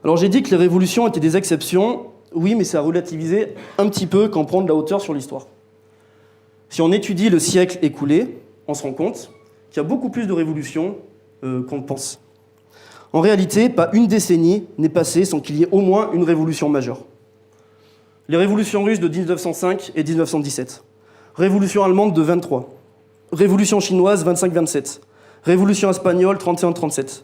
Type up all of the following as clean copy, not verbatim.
Alors j'ai dit que les révolutions étaient des exceptions. Oui, mais c'est à relativiser un petit peu quand on prend de la hauteur sur l'histoire. Si on étudie le siècle écoulé, on se rend compte qu'il y a beaucoup plus de révolutions qu'on le pense. En réalité, pas une décennie n'est passée sans qu'il y ait au moins une révolution majeure. Les révolutions russes de 1905 et 1917, révolution allemande de 23, révolution chinoise 25-27, révolution espagnole 31-37,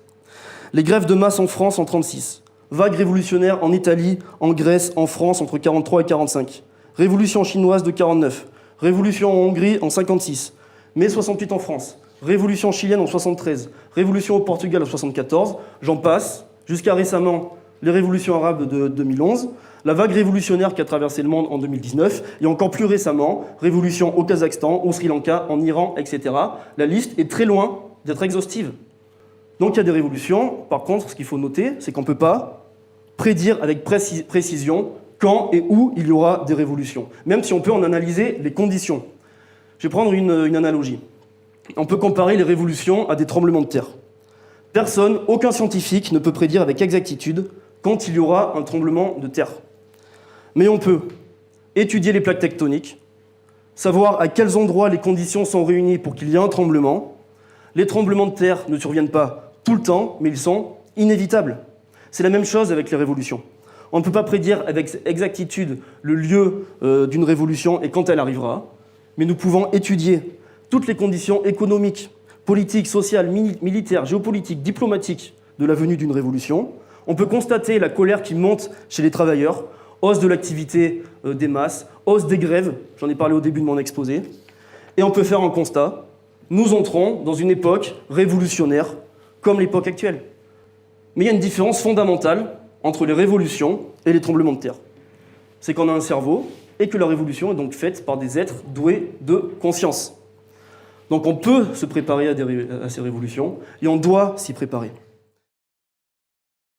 les grèves de masse en France en 36, vague révolutionnaire en Italie, en Grèce, en France entre 43 et 45, révolution chinoise de 49, révolution en Hongrie en 56, mai 68 en France, révolution chilienne en 73, révolution au Portugal en 74, j'en passe, jusqu'à récemment les révolutions arabes de 2011, la vague révolutionnaire qui a traversé le monde en 2019, et encore plus récemment, révolution au Kazakhstan, au Sri Lanka, en Iran, etc. La liste est très loin d'être exhaustive. Donc il y a des révolutions. Par contre, ce qu'il faut noter, c'est qu'on ne peut pas prédire avec précision quand et où il y aura des révolutions, même si on peut en analyser les conditions. Je vais prendre une analogie. On peut comparer les révolutions à des tremblements de terre. Personne, aucun scientifique ne peut prédire avec exactitude quand il y aura un tremblement de terre. Mais on peut étudier les plaques tectoniques, savoir à quels endroits les conditions sont réunies pour qu'il y ait un tremblement. Les tremblements de terre ne surviennent pas tout le temps, mais ils sont inévitables. C'est la même chose avec les révolutions. On ne peut pas prédire avec exactitude le lieu d'une révolution et quand elle arrivera, mais nous pouvons étudier toutes les conditions économiques, politiques, sociales, militaires, géopolitiques, diplomatiques de la venue d'une révolution. On peut constater la colère qui monte chez les travailleurs, hausse de l'activité des masses, hausse des grèves, j'en ai parlé au début de mon exposé, et on peut faire un constat, nous entrons dans une époque révolutionnaire comme l'époque actuelle. Mais il y a une différence fondamentale entre les révolutions et les tremblements de terre. C'est qu'on a un cerveau et que la révolution est donc faite par des êtres doués de conscience. Donc on peut se préparer à ces révolutions et on doit s'y préparer.